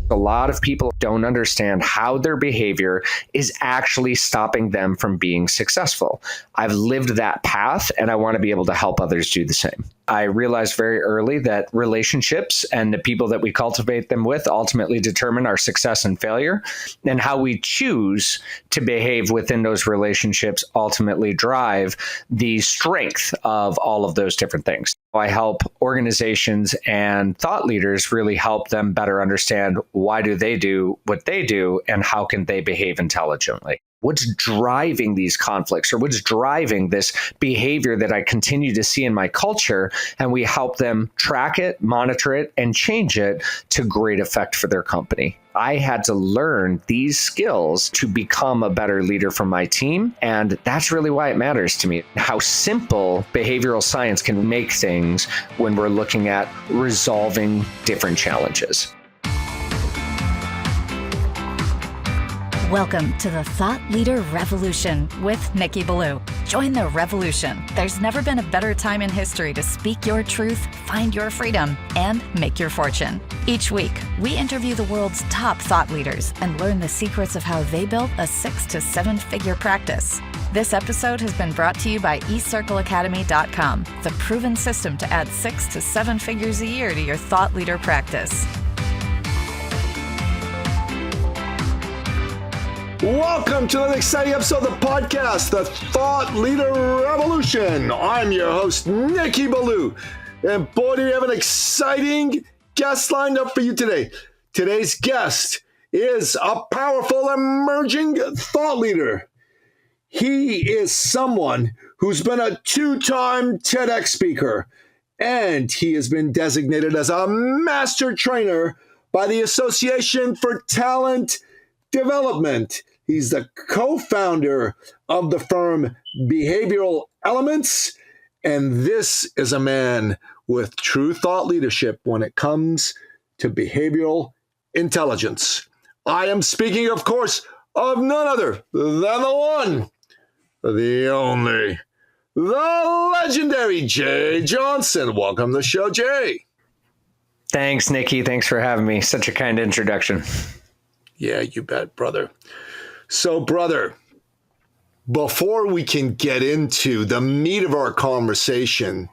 A lot of people don't understand how their behavior is actually stopping them from being successful. I've lived that path and I want to be able to help others do the same. I realized very early that relationships and the people that we cultivate them with ultimately determine our success and failure, and how we choose to behave within those relationships ultimately drive the strength of all of those different things. I help organizations and thought leaders really help them better understand why do they do what they do and how can they behave intelligently. What's driving these conflicts, or what's driving this behavior that I continue to see in my culture? And we help them track it, monitor it, and change it to great effect for their company. I had to learn these skills to become a better leader for my team. And that's really why it matters to me, how simple behavioral science can make things when we're looking at resolving different challenges. Welcome to the Thought Leader Revolution with Nikki Ballou. Join the revolution. There's never been a better time in history to speak your truth, find your freedom, and make your fortune. Each week, we interview the world's top thought leaders and learn the secrets of how they built a 6 to 7 figure practice. This episode has been brought to you by eCircleacademy.com, the proven system to add 6 to 7 figures a year to your thought leader practice. Welcome to an exciting episode of the podcast, The Thought Leader Revolution. I'm your host, Nikki Ballou. And boy, do we have an exciting guest lined up for you today. Today's guest is a powerful emerging thought leader. He is someone who's been a 2-time TEDx speaker, and he has been designated as a master trainer by the Association for Talent Development. He's the co-founder of the firm Behavioral Elements, and this is a man with true thought leadership when it comes to behavioral intelligence. I am speaking, of course, of none other than the one, the only, the legendary Jay Johnson. Welcome to the show, Jay. Thanks, Nikki. Thanks for having me. Such a kind introduction. Yeah, you bet, brother. So, brother, before we can get into the meat of our conversation,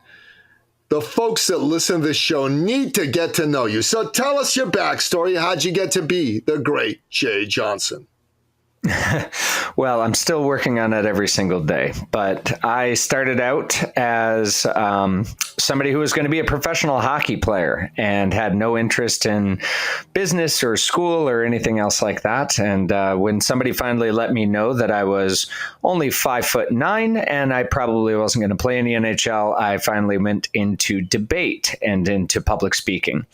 the folks that listen to this show need to get to know you. So tell us your backstory. How'd you get to be the great Jay Johnson? Well, I'm still working on it every single day, but I started out as somebody who was going to be a professional hockey player and had no interest in business or school or anything else like that. And when somebody finally let me know that I was only 5'9" and I probably wasn't going to play in the NHL, I finally went into debate and into public speaking.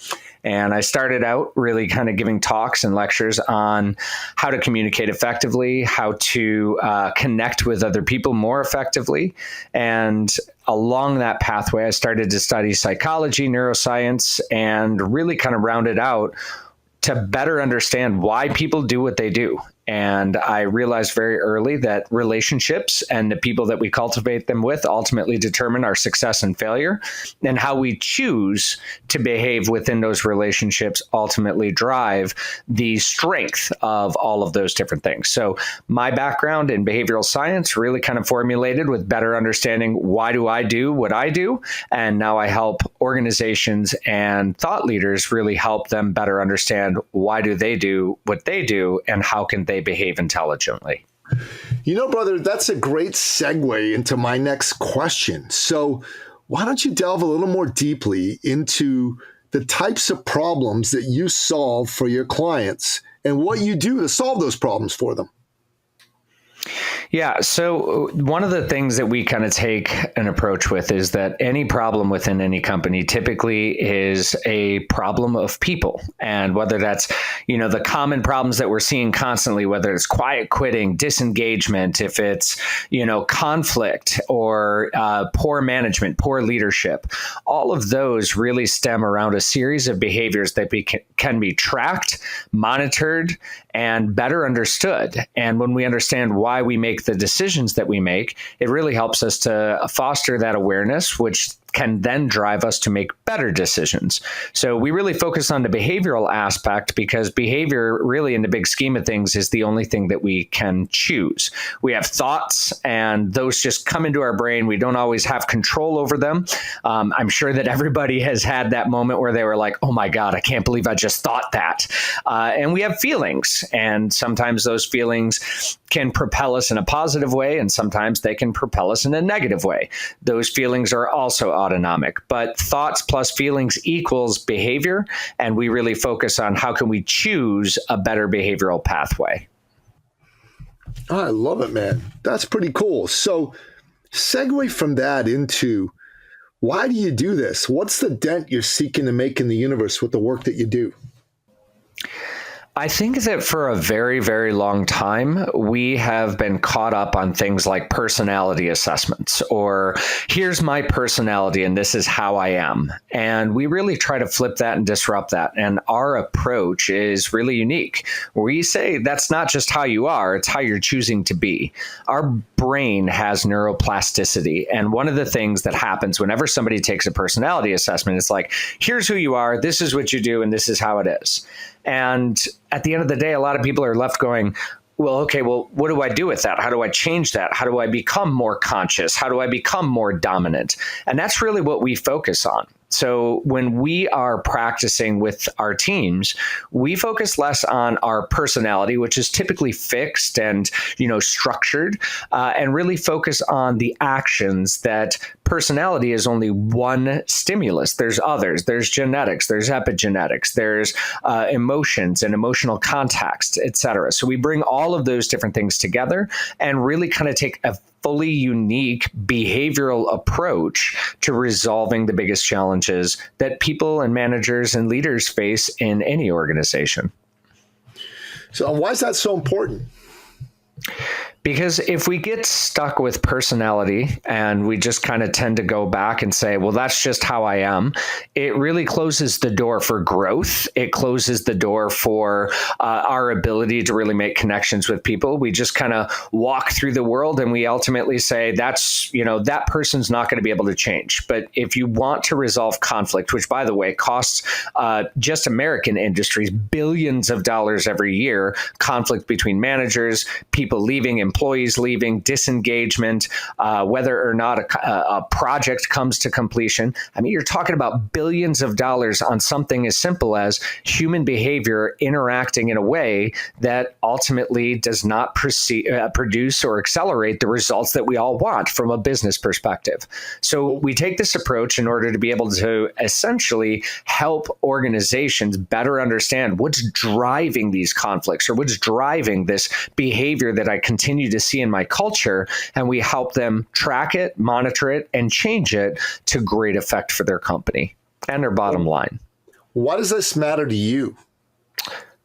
And I started out really kind of giving talks and lectures on how to communicate effectively, how to connect with other people more effectively. And along that pathway, I started to study psychology, neuroscience, and really kind of rounded out to better understand why people do what they do. And I realized very early that relationships and the people that we cultivate them with ultimately determine our success and failure, and how we choose to behave within those relationships ultimately drive the strength of all of those different things. So my background in behavioral science really kind of formulated with better understanding why do I do what I do, and now I help organizations and thought leaders really help them better understand why do they do what they do and how can they behave intelligently. You know, brother, that's a great segue into my next question. So why don't you delve a little more deeply into the types of problems that you solve for your clients and what you do to solve those problems for them? Yeah. So one of the things that we kind of take an approach with is that any problem within any company typically is a problem of people. And whether that's, the common problems that we're seeing constantly, whether it's quiet quitting, disengagement, if it's, conflict or poor management, poor leadership, all of those really stem around a series of behaviors that can be tracked, monitored, and better understood. And when we understand why we make the decisions that we make, it really helps us to foster that awareness, which can then drive us to make better decisions. So we really focus on the behavioral aspect because behavior really in the big scheme of things is the only thing that we can choose. We have thoughts and those just come into our brain. We don't always have control over them. I'm sure that everybody has had that moment where they were like, oh my God, I can't believe I just thought that. And we have feelings, and sometimes those feelings can propel us in a positive way, and sometimes they can propel us in a negative way. Those feelings are also autonomic, but thoughts plus feelings equals behavior, and we really focus on how can we choose a better behavioral pathway. Oh, I love it, man. That's pretty cool. So segue from that into why do you do this? What's the dent you're seeking to make in the universe with the work that you do? I think that for a very, very long time, we have been caught up on things like personality assessments, or here's my personality and this is how I am. And we really try to flip that and disrupt that. And our approach is really unique. We say that's not just how you are, it's how you're choosing to be. Our brain has neuroplasticity. And one of the things that happens whenever somebody takes a personality assessment, it's like, here's who you are, this is what you do, and this is how it is. And at the end of the day, a lot of people are left going, well, okay, well, what do I do with that? How do I change that? How do I become more conscious? How do I become more dominant? And that's really what we focus on. So when we are practicing with our teams, we focus less on our personality, which is typically fixed and, structured, and really focus on the actions that personality is only one stimulus. There's others. There's genetics. There's epigenetics. There's emotions and emotional context, et cetera. So we bring all of those different things together and really kind of take a fully unique behavioral approach to resolving the biggest challenges that people and managers and leaders face in any organization. So why is that so important? Because if we get stuck with personality and we just kind of tend to go back and say, well, that's just how I am, it really closes the door for growth. It closes the door for our ability to really make connections with people. We just kind of walk through the world and we ultimately say, that's, that person's not going to be able to change. But if you want to resolve conflict, which by the way, costs just American industries billions of dollars every year, conflict between managers, people leaving, employees leaving, disengagement, whether or not a project comes to completion. I mean, you're talking about billions of dollars on something as simple as human behavior interacting in a way that ultimately does not produce or accelerate the results that we all want from a business perspective. So we take this approach in order to be able to essentially help organizations better understand what's driving these conflicts or what's driving this behavior that I continue to see in my culture, and we help them track it, monitor it, and change it to great effect for their company and their bottom line. Why does this matter to you?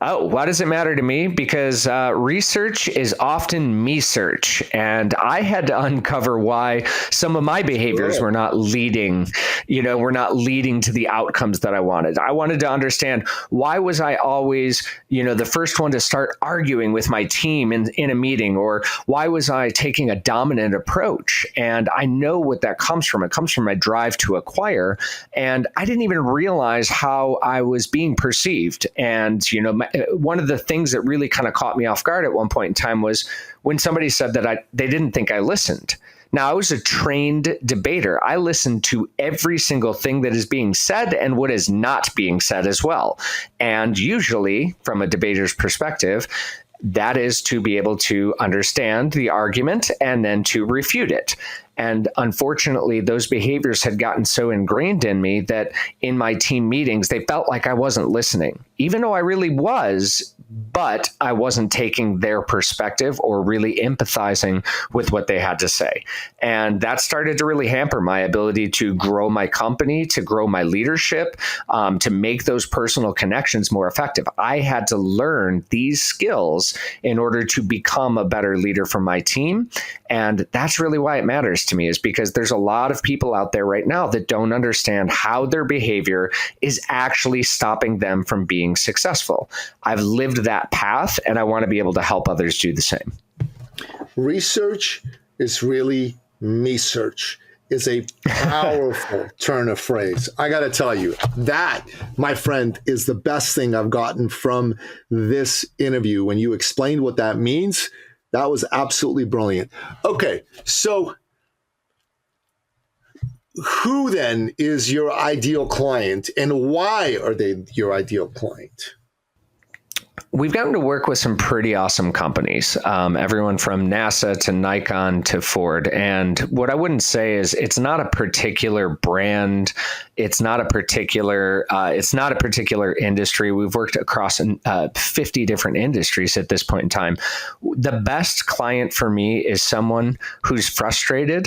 Oh, why does it matter to me? Because research is often me search. And I had to uncover why some of my behaviors were not leading, were not leading to the outcomes that I wanted. I wanted to understand, why was I always, the first one to start arguing with my team in a meeting, or why was I taking a dominant approach? And I know what that comes from. It comes from my drive to acquire. And I didn't even realize how I was being perceived. And, one of the things that really kind of caught me off guard at one point in time was when somebody said that they didn't think I listened. Now, I was a trained debater. I listened to every single thing that is being said and what is not being said as well. And usually, from a debater's perspective, that is to be able to understand the argument and then to refute it. And unfortunately, those behaviors had gotten so ingrained in me that in my team meetings, they felt like I wasn't listening, even though I really was, but I wasn't taking their perspective or really empathizing with what they had to say. And that started to really hamper my ability to grow my company, to grow my leadership, to make those personal connections more effective. I had to learn these skills in order to become a better leader for my team. And that's really why it matters to me, is because there's a lot of people out there right now that don't understand how their behavior is actually stopping them from being successful. I've lived that path, and I want to be able to help others do the same. Research is really me search. is a powerful turn of phrase. I got to tell you, that, my friend, is the best thing I've gotten from this interview. When you explained what that means, that was absolutely brilliant. Okay, so who then is your ideal client, and why are they your ideal client? We've gotten to work with some pretty awesome companies, everyone from NASA to Nikon to Ford. And what I wouldn't say is it's not a particular brand. It's not a particular industry. We've worked across 50 different industries at this point in time. The best client for me is someone who's frustrated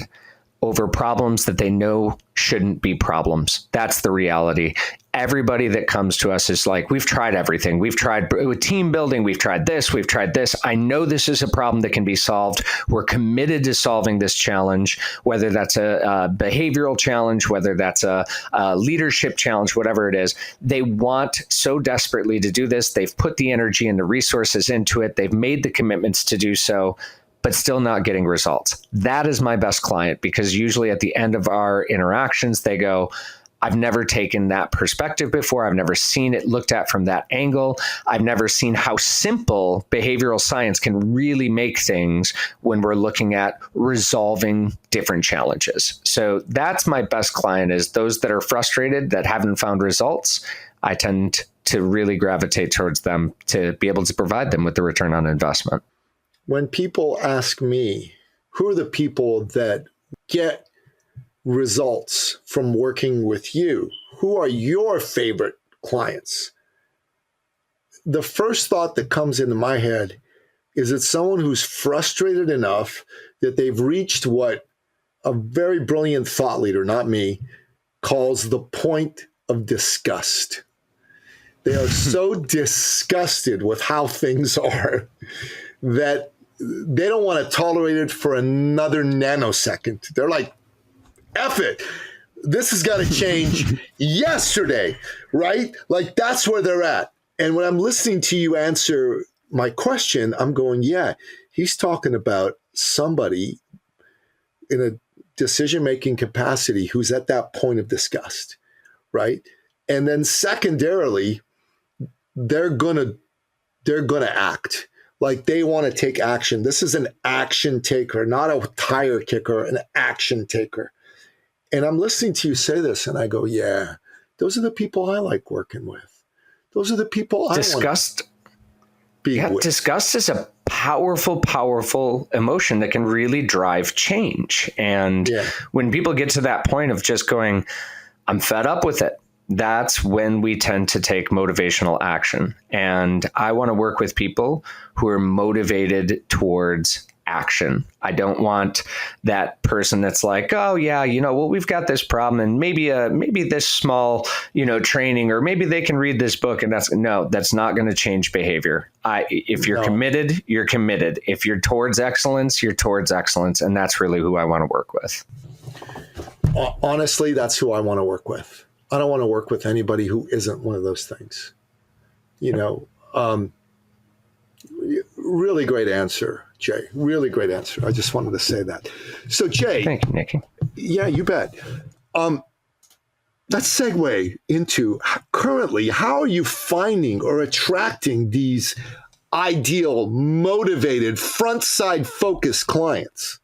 over problems that they know shouldn't be problems. That's the reality. Everybody that comes to us is like, we've tried everything. We've tried with team building. We've tried this. We've tried this. I know this is a problem that can be solved. We're committed to solving this challenge, whether that's a behavioral challenge, whether that's a leadership challenge, whatever it is. They want so desperately to do this. They've put the energy and the resources into it. They've made the commitments to do so, but still not getting results. That is my best client, because usually at the end of our interactions, they go, I've never taken that perspective before. I've never seen it looked at from that angle. I've never seen how simple behavioral science can really make things when we're looking at resolving different challenges. So that's my best client, is those that are frustrated, that haven't found results. I tend to really gravitate towards them to be able to provide them with the return on investment. When people ask me, who are the people that get results from working with you? Who are your favorite clients? The first thought that comes into my head is it's someone who's frustrated enough that they've reached what a very brilliant thought leader, not me, calls the point of disgust. They are so disgusted with how things are that they don't want to tolerate it for another nanosecond. They're like, F it. This has got to change yesterday, right? Like, that's where they're at. And when I'm listening to you answer my question, I'm going, yeah, he's talking about somebody in a decision-making capacity who's at that point of disgust, right? And then secondarily, they're gonna act. Like, they want to take action. This is an action taker, not a tire kicker, an action taker. And I'm listening to you say this, and I go, yeah, those are the people I like working with. Those are the people I want to be with. Disgust is a powerful, powerful emotion that can really drive change. And when people get to that point of just going, I'm fed up with it, that's when we tend to take motivational action. And I want to work with people who are motivated towards action. I don't want that person that's like, oh yeah, well, we've got this problem, and maybe this small, training, or maybe they can read this book, and that's not going to change behavior. If you're committed, you're committed. If you're towards excellence, you're towards excellence. And that's really who I want to work with. Honestly, that's who I want to work with. I don't want to work with anybody who isn't one of those things. Really great answer, Jay. Really great answer. I just wanted to say that. So, Jay. Thank you, Nicky. Yeah, you bet. Let's segue into currently, how are you finding or attracting these ideal, motivated, front side focused clients?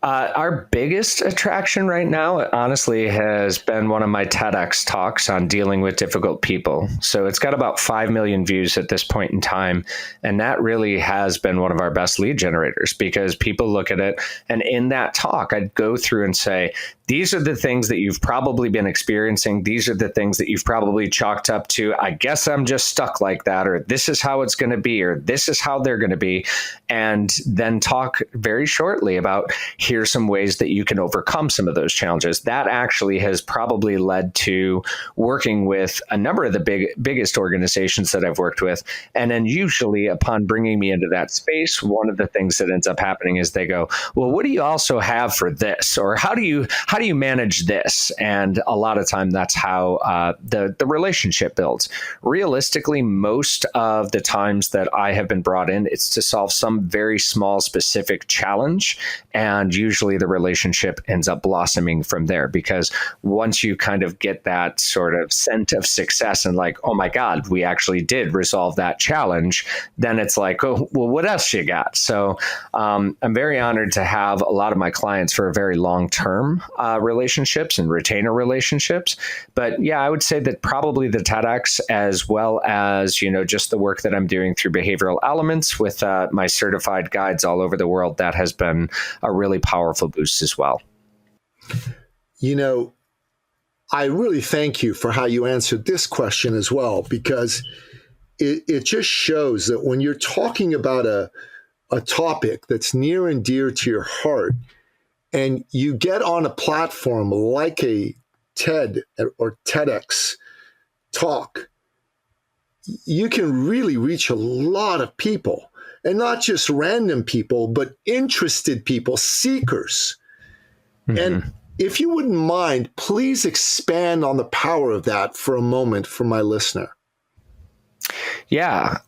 Our biggest attraction right now, honestly, has been one of my TEDx talks on dealing with difficult people. So it's got about 5 million views at this point in time. And that really has been one of our best lead generators, because people look at it. And in that talk, I'd go through and say, these are the things that you've probably been experiencing. These are the things that you've probably chalked up to, I guess I'm just stuck like that, or this is how it's going to be, or this is how they're going to be. And then talk very shortly about, here's some ways that you can overcome some of those challenges. That actually has probably led to working with a number of the biggest organizations that I've worked with. And then usually upon bringing me into that space, one of the things that ends up happening is they go, well, what do you also have for this? Or how do you manage this? And a lot of time that's how the relationship builds. Realistically, most of the times that I have been brought in, it's to solve some very small specific challenge. And usually the relationship ends up blossoming from there, because once you kind of get that sort of scent of success and like, oh my God, we actually did resolve that challenge, then it's like, oh, well, what else you got? So I'm very honored to have a lot of my clients for very long-term relationships and retainer relationships. But yeah, I would say that probably the TEDx, as well as, just the work that I'm doing through behavioral elements with my certified guides all over the world, that has been a really powerful boost as well. I really thank you for how you answered this question as well, because it just shows that when you're talking about a topic that's near and dear to your heart, and you get on a platform like a TED or TEDx talk, you can really reach a lot of people, and not just random people, but interested people, seekers. Mm-hmm. And if you wouldn't mind, please expand on the power of that for a moment for my listener. Yeah.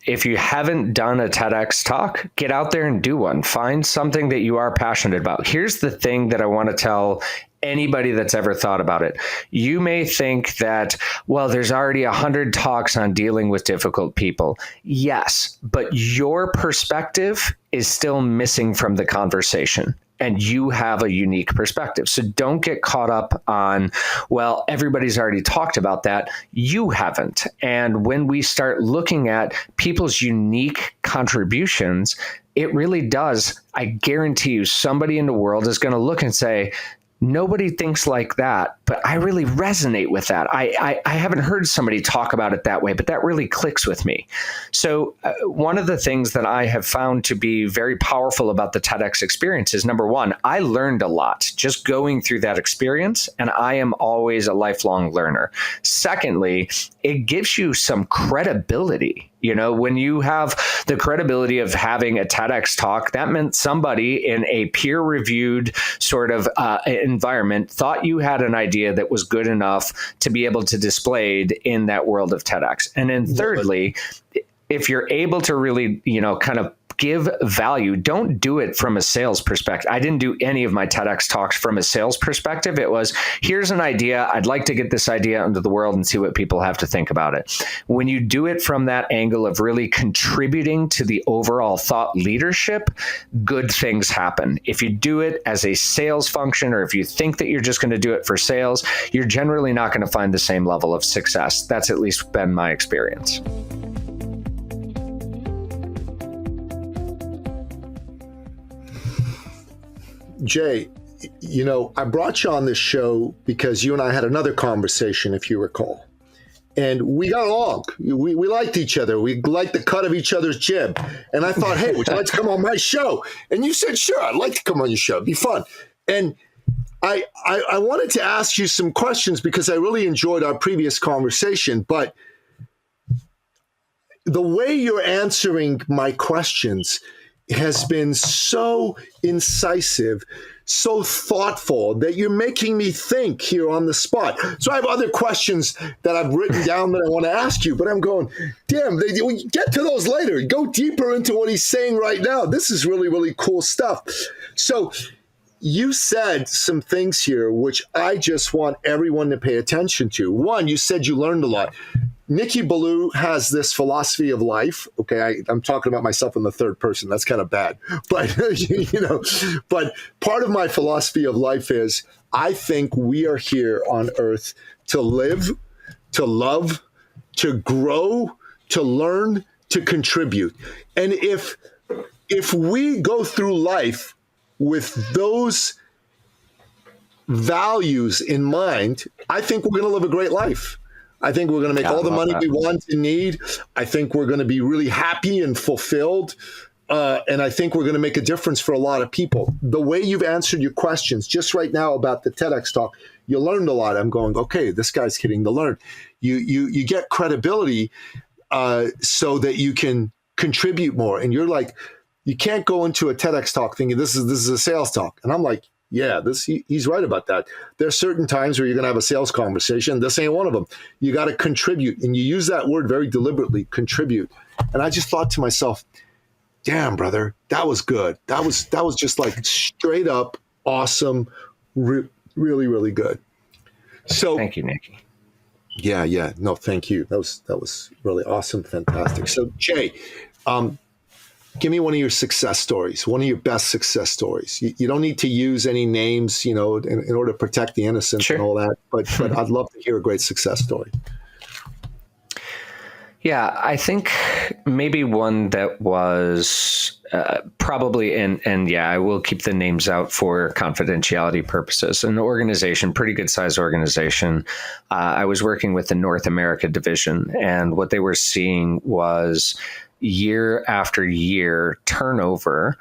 If you haven't done a TEDx talk, get out there and do one. Find something that you are passionate about. Here's the thing that I want to tell anybody that's ever thought about it. You may think that, well, there's already 100 talks on dealing with difficult people. Yes, but your perspective is still missing from the conversation. And you have a unique perspective. So don't get caught up on, well, everybody's already talked about that. You haven't. And when we start looking at people's unique contributions, it really does. I guarantee you, somebody in the world is going to look and say, nobody thinks like that, but I really resonate with that. I haven't heard somebody talk about it that way, but that really clicks with me. So one of the things that I have found to be very powerful about the TEDx experience is, number one, I learned a lot just going through that experience, and I am always a lifelong learner. Secondly, it gives you some credibility. When you have the credibility of having a TEDx talk, that meant somebody in a peer-reviewed sort of environment thought you had an idea that was good enough to be able to display it in that world of TEDx. And then thirdly, if you're able to really, kind of give value, don't do it from a sales perspective. I didn't do any of my TEDx talks from a sales perspective. It was, here's an idea. I'd like to get this idea into the world and see what people have to think about it. When you do it from that angle of really contributing to the overall thought leadership, good things happen. If you do it as a sales function, or if you think that you're just going to do it for sales, you're generally not going to find the same level of success. That's at least been my experience. Jay, I brought you on this show because you and I had another conversation, if you recall. And we got along. We liked each other. We liked the cut of each other's jib. And I thought, hey, would you like to come on my show? And you said, sure, I'd like to come on your show. It'd be fun. And I wanted to ask you some questions because I really enjoyed our previous conversation. But the way you're answering my questions has been so incisive, so thoughtful, that you're making me think here on the spot. So I have other questions that I've written down that I want to ask you, but I'm going, damn, we get to those later. Go deeper into what he's saying right now. This is really, really cool stuff. So you said some things here which I just want everyone to pay attention to. One, you said you learned a lot. Nicky Ballou has this philosophy of life. Okay, I'm talking about myself in the third person. That's kind of bad. But, but part of my philosophy of life is I think we are here on earth to live, to love, to grow, to learn, to contribute. And if we go through life with those values in mind, I think we're going to live a great life. I think we're going to make all the money we want and need. I think we're going to be really happy and fulfilled. And I think we're going to make a difference for a lot of people. The way you've answered your questions just right now about the TEDx talk, you learned a lot. I'm going, okay, this guy's getting to learn. You get credibility so that you can contribute more. And you're like, you can't go into a TEDx talk thinking this is a sales talk. And I'm like, yeah, he's right about that. There are certain times where you're going to have a sales conversation. This ain't one of them. You got to contribute. And you use that word very deliberately, contribute. And I just thought to myself, damn, brother, that was good. That was just like straight up awesome, really, really good. So Thank you, Nikki. Yeah. No, thank you. That was really awesome, fantastic. So Jay, give me one of your success stories, one of your best success stories. You don't need to use any names, in order to protect the innocent Sure. and all that. But I'd love to hear a great success story. Yeah, I think maybe one that was probably, and yeah, I will keep the names out for confidentiality purposes. An organization, pretty good sized organization. I was working with the North America division, and what they were seeing was year after year turnover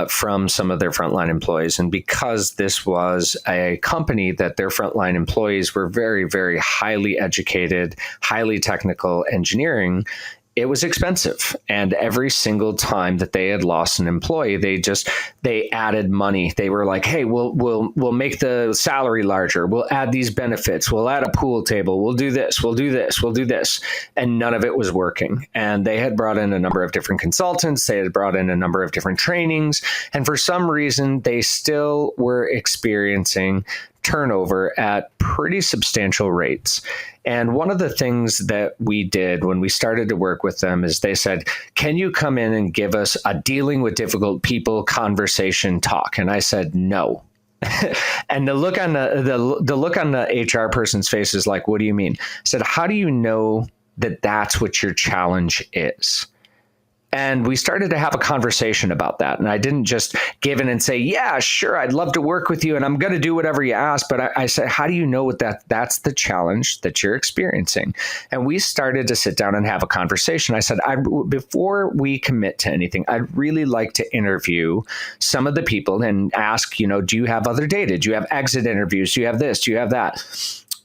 from some of their frontline employees. And because this was a company that their frontline employees were very, very highly educated, highly technical engineering, it was expensive. And every single time that they had lost an employee, they added money. They were like, hey, we'll make the salary larger. We'll add these benefits. We'll add a pool table. We'll do this. We'll do this. We'll do this. And none of it was working. And they had brought in a number of different consultants. They had brought in a number of different trainings. And for some reason, they still were experiencing turnover at pretty substantial rates. And one of the things that we did when we started to work with them is they said, can you come in and give us a dealing with difficult people conversation talk? And I said, no. And the look on the HR person's face is like, what do you mean? I said, how do you know that that's what your challenge is? And we started to have a conversation about that. And I didn't just give in and say, yeah, sure, I'd love to work with you and I'm going to do whatever you ask. But I said, how do you know that's the challenge that you're experiencing? And we started to sit down and have a conversation. I said, before we commit to anything, I'd really like to interview some of the people and ask, do you have other data? Do you have exit interviews? Do you have this? Do you have that?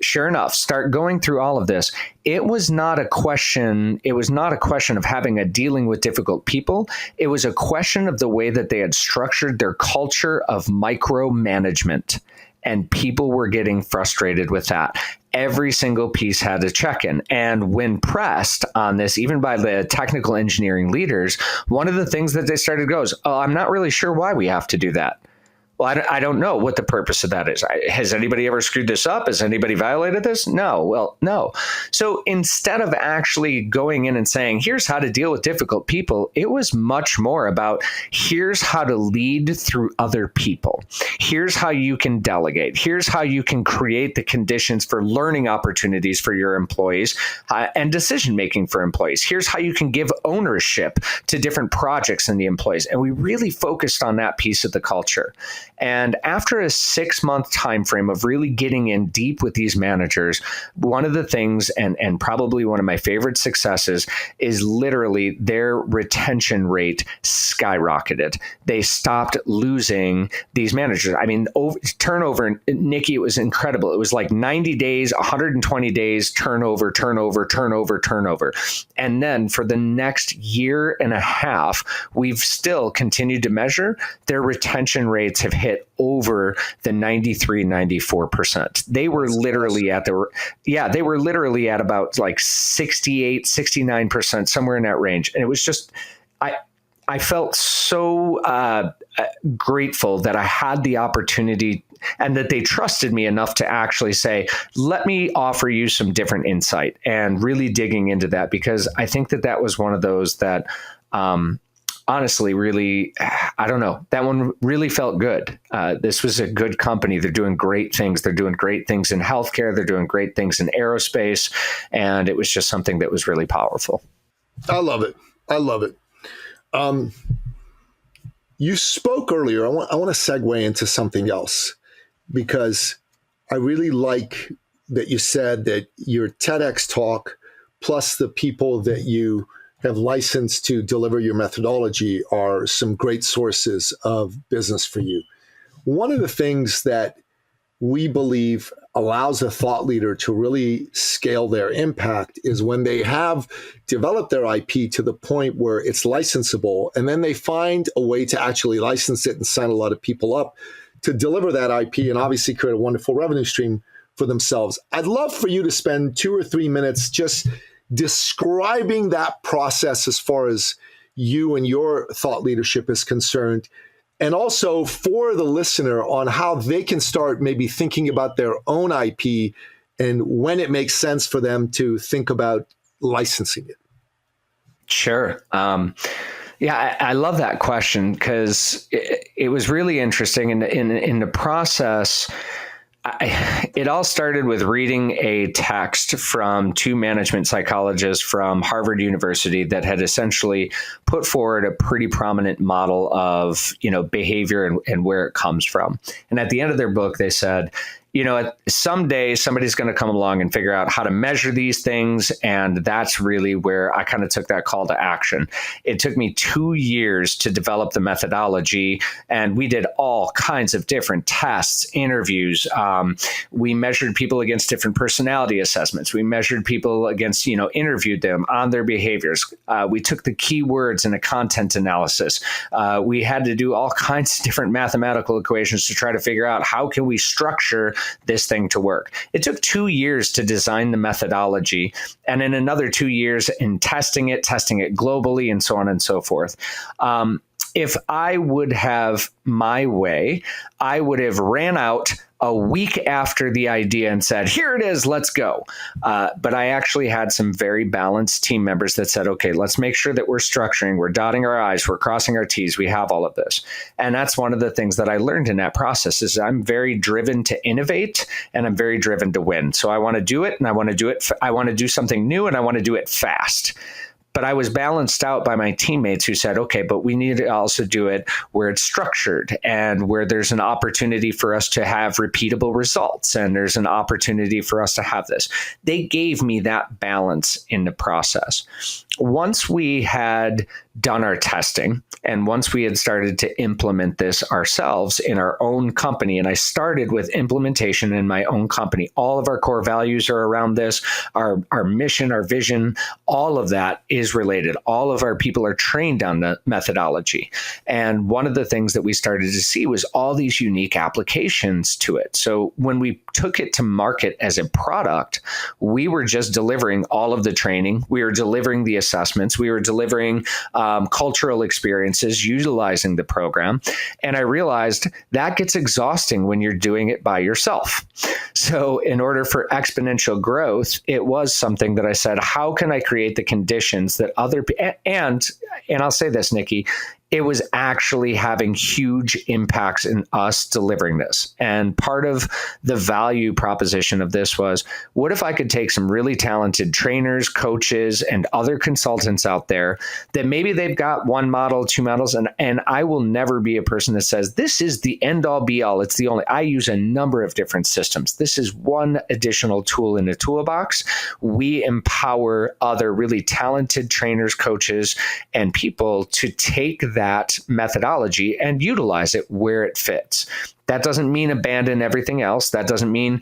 Sure enough, start going through all of this. It was not a question. It was not a question of having a dealing with difficult people. It was a question of the way that they had structured their culture of micromanagement. And people were getting frustrated with that. Every single piece had a check-in. And when pressed on this, even by the technical engineering leaders, one of the things that they started goes, oh, I'm not really sure why we have to do that. Well, I don't know what the purpose of that is. Has anybody ever screwed this up? Has anybody violated this? No. Well, no. So instead of actually going in and saying, here's how to deal with difficult people, it was much more about here's how to lead through other people. Here's how you can delegate. Here's how you can create the conditions for learning opportunities for your employees and decision-making for employees. Here's how you can give ownership to different projects and the employees. And we really focused on that piece of the culture. And after a 6-month time frame of really getting in deep with these managers, one of the things, and probably one of my favorite successes, is literally their retention rate skyrocketed. They stopped losing these managers. I mean, turnover, Nikki, it was incredible. It was like 90 days, 120 days, turnover. And then for the next year and a half, we've still continued to measure their retention rates have hit over the 93, 94%. They were literally at about like 68, 69%, somewhere in that range. And it was just, I felt so grateful that I had the opportunity and that they trusted me enough to actually say, let me offer you some different insight, and really digging into that, because I think that was one of those that, honestly, really, I don't know. That one really felt good. This was a good company. They're doing great things. They're doing great things in healthcare. They're doing great things in aerospace. And it was just something that was really powerful. I love it. You spoke earlier. I want to segue into something else, because I really like that you said that your TEDx talk plus the people that you have licensed to deliver your methodology are some great sources of business for you. One of the things that we believe allows a thought leader to really scale their impact is when they have developed their IP to the point where it's licensable, and then they find a way to actually license it and sign a lot of people up to deliver that IP and obviously create a wonderful revenue stream for themselves. I'd love for you to spend 2 or 3 minutes just describing that process as far as, you and your thought leadership is concerned, and also for the listener on how they can start maybe thinking about their own IP and when it makes sense for them to think about licensing it? Sure. Yeah, I love that question because it was really interesting. In the process, it all started with reading a text from two management psychologists from Harvard University that had essentially put forward a pretty prominent model of, behavior and where it comes from. And at the end of their book, they said, someday somebody's going to come along and figure out how to measure these things. And that's really where I kind of took that call to action. It took me 2 years to develop the methodology, and we did all kinds of different tests, interviews. We measured people against different personality assessments. We measured people against, interviewed them on their behaviors. We took the keywords in a content analysis. We had to do all kinds of different mathematical equations to try to figure out how can we structure this thing to work. It took 2 years to design the methodology, and in another 2 years in testing it globally, and so on and so forth. If I would have my way, I would have ran out a week after the idea and said, here it is, let's go. But I actually had some very balanced team members that said, okay, let's make sure that we're structuring, we're dotting our I's, we're crossing our T's, we have all of this. And that's one of the things that I learned in that process is I'm very driven to innovate and I'm very driven to win. So I want to do it, and I want to do something new, and I want to do it fast. But I was balanced out by my teammates who said, okay, but we need to also do it where it's structured and where there's an opportunity for us to have repeatable results, and there's an opportunity for us to have this. They gave me that balance in the process. Once we had done our testing and once we had started to implement this ourselves in our own company, and I started with implementation in my own company, all of our core values are around this, our mission, our vision, all of that is related. All of our people are trained on the methodology. And one of the things that we started to see was all these unique applications to it. So when we took it to market as a product, we were just delivering all of the training. We were delivering the assessments. We were delivering cultural experiences utilizing the program. And I realized that gets exhausting when you're doing it by yourself. So in order for exponential growth, it was something that I said, how can I create the conditions that other people, and I'll say this, Nikki, it was actually having huge impacts in us delivering this. And part of the value proposition of this was, what if I could take some really talented trainers, coaches, and other consultants out there that maybe they've got one model, two models, and I will never be a person that says, this is the end all be all. It's the only, I use a number of different systems. This is one additional tool in the toolbox. We empower other really talented trainers, coaches, and people to take that methodology and utilize it where it fits. That doesn't mean abandon everything else. That doesn't mean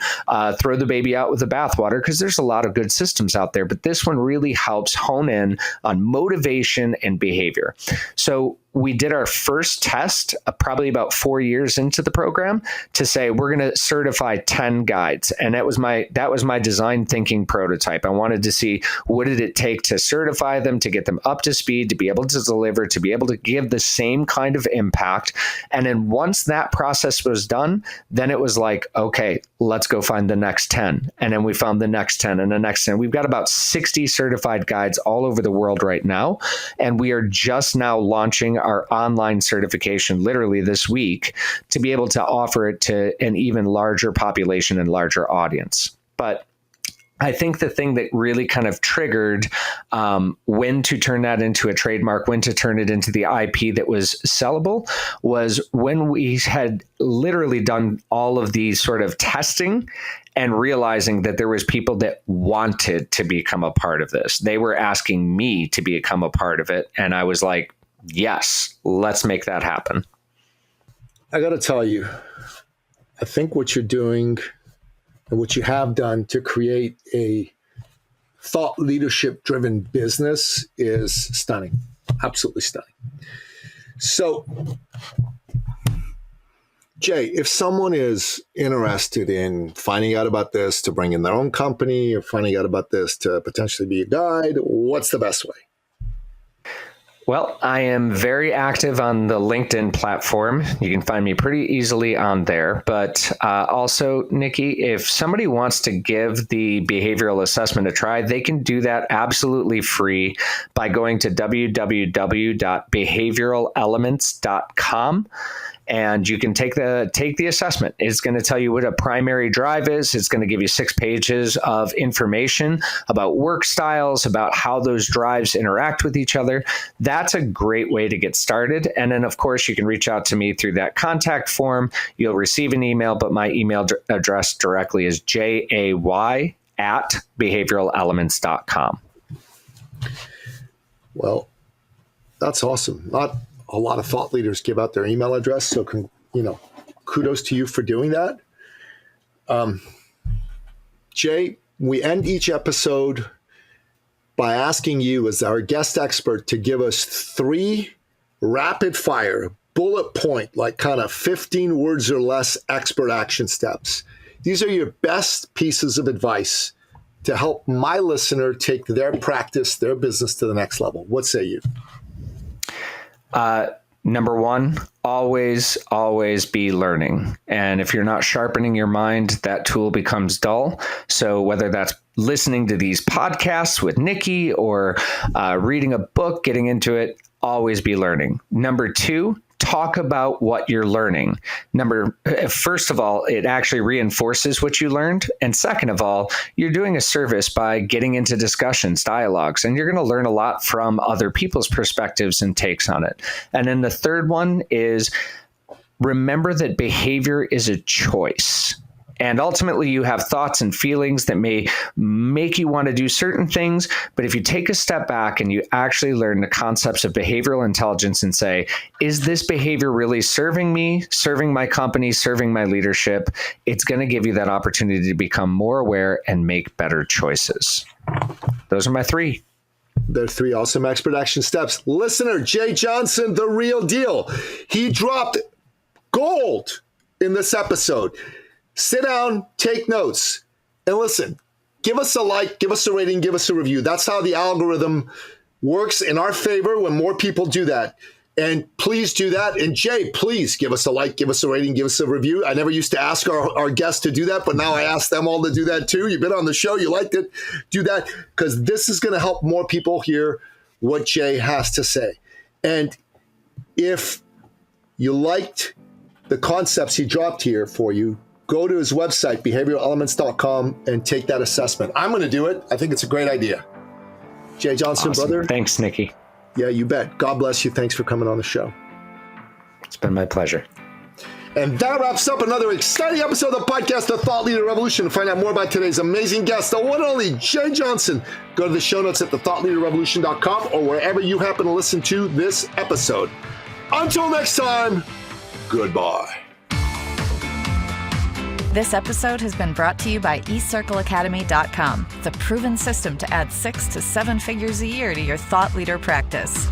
throw the baby out with the bathwater, because there's a lot of good systems out there. But this one really helps hone in on motivation and behavior. So we did our first test probably about 4 years into the program to say we're going to certify 10 guides. And that was my design thinking prototype. I wanted to see what did it take to certify them, to get them up to speed, to be able to deliver, to be able to give the same kind of impact. And then once that process was done, then it was like, okay, let's go find the next 10. And then we found the next 10 and the next 10. We've got about 60 certified guides all over the world right now. And we are just now launching our online certification literally this week to be able to offer it to an even larger population and larger audience. But I think the thing that really kind of triggered when to turn that into a trademark, when to turn it into the IP that was sellable, was when we had literally done all of these sort of testing and realizing that there was people that wanted to become a part of this. They were asking me to become a part of it. And I was like, yes, let's make that happen. I got to tell you, I think what you're doing and what you have done to create a thought leadership driven business is stunning. Absolutely stunning. So, Jay, if someone is interested in finding out about this to bring in their own company, or finding out about this to potentially be a guide, what's the best way? Well, I am very active on the LinkedIn platform. You can find me pretty easily on there. But also, Nikki, if somebody wants to give the behavioral assessment a try, they can do that absolutely free by going to www.behavioralelements.com. And you can take the assessment. It's going to tell you what a primary drive is. It's going to give you 6 pages of information about work styles, about how those drives interact with each other. That's a great way to get started. And then, of course, you can reach out to me through that contact form. You'll receive an email, but my email address directly is jay@behavioralelements.com. Well, that's awesome. Not a lot of thought leaders give out their email address, so kudos to you for doing that. Jay, we end each episode by asking you, as our guest expert, to give us 3 rapid fire, bullet point, like kind of 15 words or less expert action steps. These are your best pieces of advice to help my listener take their practice, their business to the next level. What say you? Number 1, always be learning. And if you're not sharpening your mind, that tool becomes dull. So whether that's listening to these podcasts with Nikki or reading a book, getting into it, always be learning. Number 2, talk about what you're learning. First of all, it actually reinforces what you learned. And second of all, you're doing a service by getting into discussions, dialogues, and you're going to learn a lot from other people's perspectives and takes on it. And then the third one is remember that behavior is a choice. And ultimately, you have thoughts and feelings that may make you want to do certain things. But if you take a step back and you actually learn the concepts of behavioral intelligence and say, is this behavior really serving me, serving my company, serving my leadership? It's going to give you that opportunity to become more aware and make better choices. Those are my 3. They're 3 awesome expert action steps. Listener, Jay Johnson, the real deal. He dropped gold in this episode. Sit down, take notes, and listen. Give us a like, give us a rating, give us a review. That's how the algorithm works in our favor when more people do that. And please do that. And Jay, please give us a like, give us a rating, give us a review. I never used to ask our guests to do that, but now I ask them all to do that too. You've been on the show, you liked it. Do that, because this is going to help more people hear what Jay has to say. And if you liked the concepts he dropped here for you, go to his website, behavioralelements.com, and take that assessment. I'm going to do it. I think it's a great idea. Jay Johnson, Awesome. Brother. Thanks, Nikki. Yeah, you bet. God bless you. Thanks for coming on the show. It's been my pleasure. And that wraps up another exciting episode of the podcast, The Thought Leader Revolution. To find out more about today's amazing guest, the one and only Jay Johnson, go to the show notes at thethoughtleaderrevolution.com or wherever you happen to listen to this episode. Until next time, goodbye. This episode has been brought to you by eCircleAcademy.com, the proven system to add 6 to 7 figures a year to your thought leader practice.